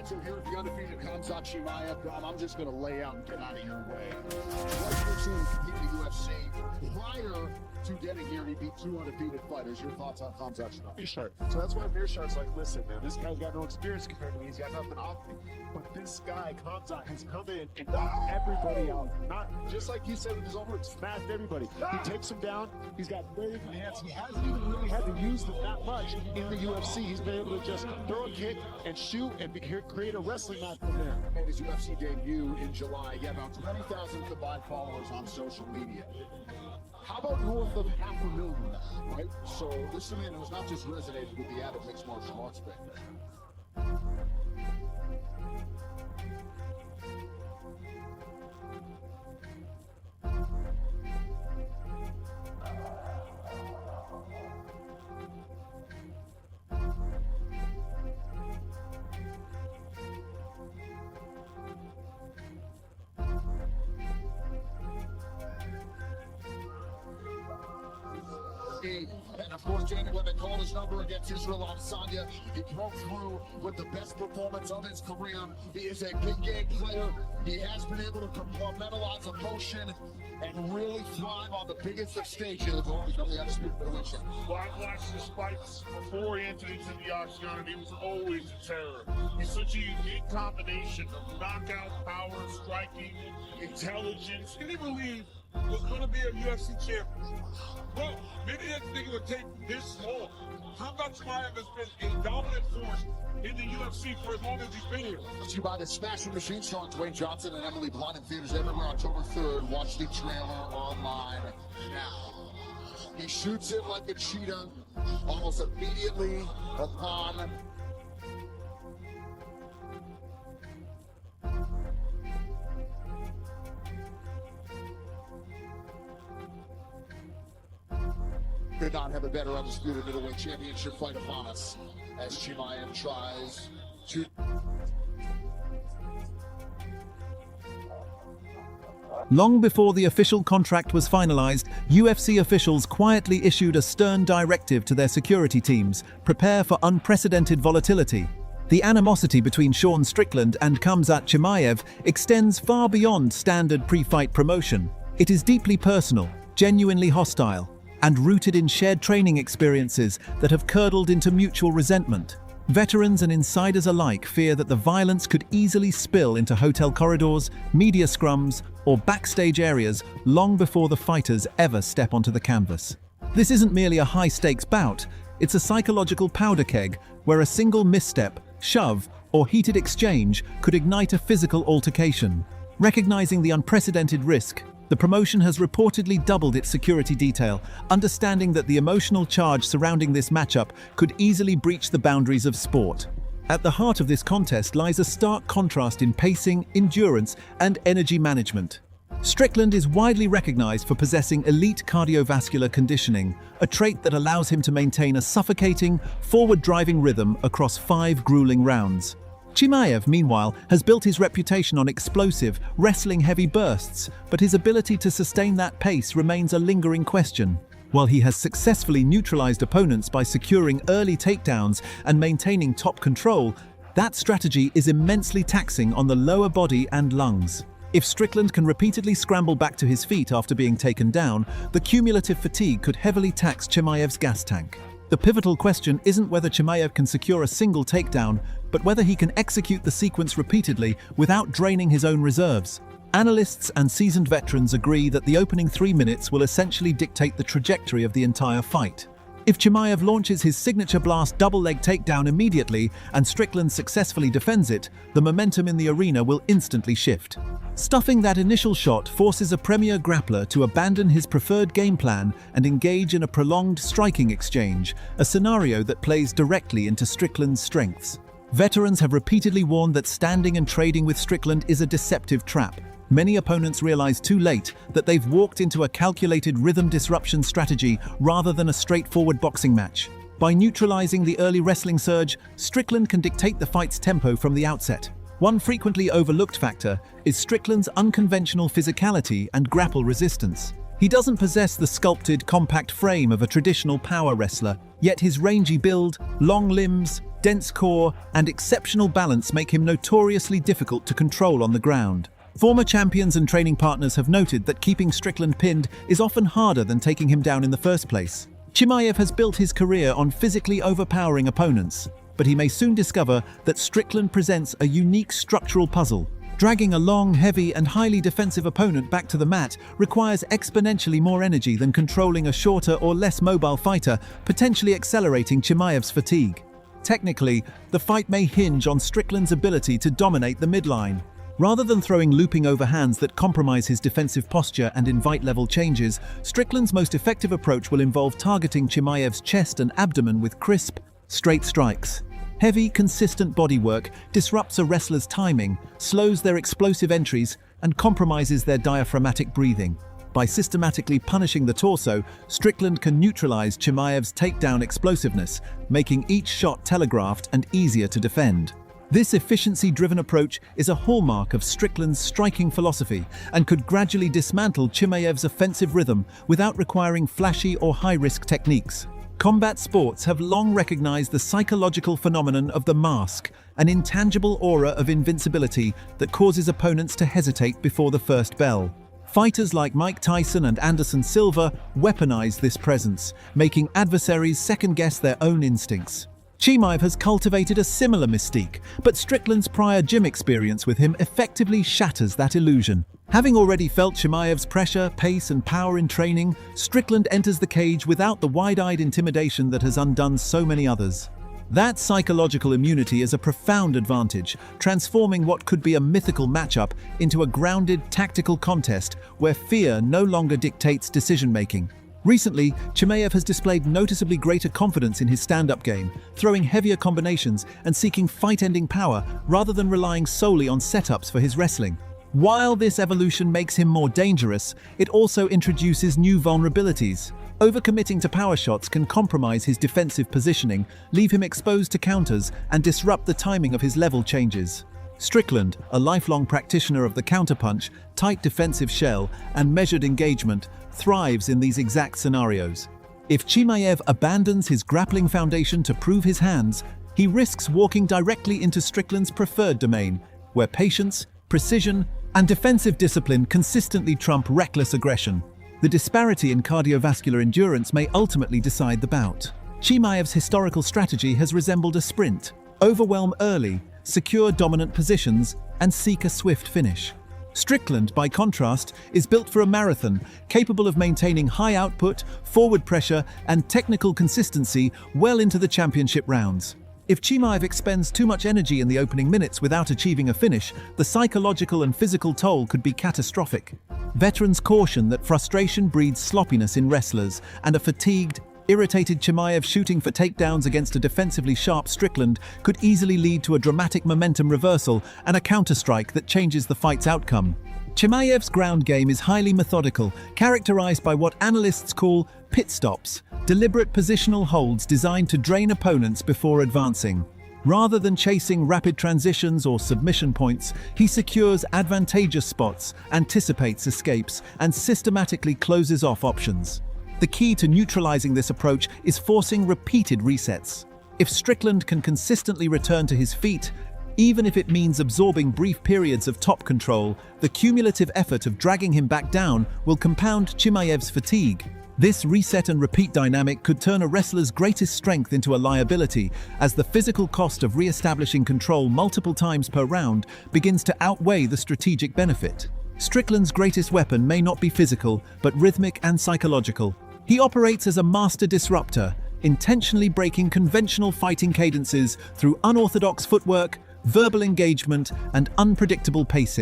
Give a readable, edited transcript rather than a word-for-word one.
right, so here's the undefeated Khamzat Chimaev. I'm just going to lay out and get out of your way. Pleasure to compete in the UFC. Prior to getting here, he beat two undefeated fighters. Your thoughts on Khamzat Chimaev? Sure. So that's why Mearshar's like, listen, man, this guy's got no experience compared to me. He's got nothing off me. But this guy, Khamzat, has come in and knocked everybody out. Not just like he said with his own words, smashed everybody. He takes him down. He's got very good hands. He hasn't even really had to use them that much in the UFC. He's been able to just throw a kick and shoot and create a wrestling match from there. Made his UFC debut in July. He had about 20,000 combined followers on social media. How about north of 500,000, right? So this is a man who has not just resonated with the avid mixed martial arts fan. And of course, Danny, when they called his number against Israel Adesanya, he broke through with the best performance of his career. He is a big game player. He has been able to compartmentalize emotion and really thrive on the biggest of stages. Well, I've watched his fights before he entered into the octagon, and he was always a terror. He's such a unique combination of knockout power, striking, intelligence. Can you believe was going to be a UFC champion? Well, maybe they didn't think it would take this long. Khamzat Chimaev has been a dominant force in the UFC for as long as he's been here. Brought to you by the Smashing Machine, starring Dwayne Johnson and Emily Blunt in theaters everywhere October 3rd. Watch the trailer online now. He shoots it like a cheetah almost immediately upon could not have a better undisputed middleweight championship fight upon us as Chimaev tries to... Long before the official contract was finalized, UFC officials quietly issued a stern directive to their security teams: prepare for unprecedented volatility. The animosity between Sean Strickland and Khamzat Chimaev extends far beyond standard pre-fight promotion. It is deeply personal, genuinely hostile, and rooted in shared training experiences that have curdled into mutual resentment. Veterans and insiders alike fear that the violence could easily spill into hotel corridors, media scrums, or backstage areas long before the fighters ever step onto the canvas. This isn't merely a high-stakes bout, it's a psychological powder keg where a single misstep, shove, or heated exchange could ignite a physical altercation. Recognizing the unprecedented risk, the promotion has reportedly doubled its security detail, understanding that the emotional charge surrounding this matchup could easily breach the boundaries of sport. At the heart of this contest lies a stark contrast in pacing, endurance, and energy management. Strickland is widely recognized for possessing elite cardiovascular conditioning, a trait that allows him to maintain a suffocating, forward-driving rhythm across 5 grueling rounds. Chimaev, meanwhile, has built his reputation on explosive, wrestling-heavy bursts, but his ability to sustain that pace remains a lingering question. While he has successfully neutralized opponents by securing early takedowns and maintaining top control, that strategy is immensely taxing on the lower body and lungs. If Strickland can repeatedly scramble back to his feet after being taken down, the cumulative fatigue could heavily tax Chimaev's gas tank. The pivotal question isn't whether Chimaev can secure a single takedown, but whether he can execute the sequence repeatedly without draining his own reserves. Analysts and seasoned veterans agree that the opening 3 minutes will essentially dictate the trajectory of the entire fight. If Chimaev launches his signature blast double-leg takedown immediately and Strickland successfully defends it, the momentum in the arena will instantly shift. Stuffing that initial shot forces a premier grappler to abandon his preferred game plan and engage in a prolonged striking exchange, a scenario that plays directly into Strickland's strengths. Veterans have repeatedly warned that standing and trading with Strickland is a deceptive trap. Many opponents realize too late that they've walked into a calculated rhythm disruption strategy rather than a straightforward boxing match. By neutralizing the early wrestling surge, Strickland can dictate the fight's tempo from the outset. One frequently overlooked factor is Strickland's unconventional physicality and grapple resistance. He doesn't possess the sculpted, compact frame of a traditional power wrestler, yet his rangy build, long limbs, dense core, and exceptional balance make him notoriously difficult to control on the ground. Former champions and training partners have noted that keeping Strickland pinned is often harder than taking him down in the first place. Chimaev has built his career on physically overpowering opponents, but he may soon discover that Strickland presents a unique structural puzzle. Dragging a long, heavy, and highly defensive opponent back to the mat requires exponentially more energy than controlling a shorter or less mobile fighter, potentially accelerating Chimaev's fatigue. Technically, the fight may hinge on Strickland's ability to dominate the midline. Rather than throwing looping overhands that compromise his defensive posture and invite level changes, Strickland's most effective approach will involve targeting Chimaev's chest and abdomen with crisp, straight strikes. Heavy, consistent bodywork disrupts a wrestler's timing, slows their explosive entries, and compromises their diaphragmatic breathing. By systematically punishing the torso, Strickland can neutralize Chimaev's takedown explosiveness, making each shot telegraphed and easier to defend. This efficiency-driven approach is a hallmark of Strickland's striking philosophy and could gradually dismantle Chimaev's offensive rhythm without requiring flashy or high-risk techniques. Combat sports have long recognized the psychological phenomenon of the mask, an intangible aura of invincibility that causes opponents to hesitate before the first bell. Fighters like Mike Tyson and Anderson Silva weaponize this presence, making adversaries second-guess their own instincts. Chimaev has cultivated a similar mystique, but Strickland's prior gym experience with him effectively shatters that illusion. Having already felt Chimaev's pressure, pace, and power in training, Strickland enters the cage without the wide-eyed intimidation that has undone so many others. That psychological immunity is a profound advantage, transforming what could be a mythical matchup into a grounded, tactical contest where fear no longer dictates decision-making. Recently, Chimaev has displayed noticeably greater confidence in his stand-up game, throwing heavier combinations and seeking fight-ending power rather than relying solely on setups for his wrestling. While this evolution makes him more dangerous, it also introduces new vulnerabilities. Overcommitting to power shots can compromise his defensive positioning, leave him exposed to counters, and disrupt the timing of his level changes. Strickland, a lifelong practitioner of the counterpunch, tight defensive shell, and measured engagement, thrives in these exact scenarios. If Chimaev abandons his grappling foundation to prove his hands, he risks walking directly into Strickland's preferred domain, where patience, precision, and defensive discipline consistently trump reckless aggression. The disparity in cardiovascular endurance may ultimately decide the bout. Chimaev's historical strategy has resembled a sprint: overwhelm early, secure dominant positions, and seek a swift finish. Strickland, by contrast, is built for a marathon, capable of maintaining high output, forward pressure, and technical consistency well into the championship rounds. If Chimaev expends too much energy in the opening minutes without achieving a finish, the psychological and physical toll could be catastrophic. Veterans caution that frustration breeds sloppiness in wrestlers, and a fatigued, irritated Chimaev shooting for takedowns against a defensively sharp Strickland could easily lead to a dramatic momentum reversal and a counterstrike that changes the fight's outcome. Chimaev's ground game is highly methodical, characterized by what analysts call pit stops, deliberate positional holds designed to drain opponents before advancing. Rather than chasing rapid transitions or submission points, he secures advantageous spots, anticipates escapes, and systematically closes off options. The key to neutralizing this approach is forcing repeated resets. If Strickland can consistently return to his feet, even if it means absorbing brief periods of top control, the cumulative effort of dragging him back down will compound Chimaev's fatigue. This reset and repeat dynamic could turn a wrestler's greatest strength into a liability, as the physical cost of re-establishing control multiple times per round begins to outweigh the strategic benefit. Strickland's greatest weapon may not be physical, but rhythmic and psychological. He operates as a master disruptor, intentionally breaking conventional fighting cadences through unorthodox footwork, verbal engagement, and unpredictable pacing.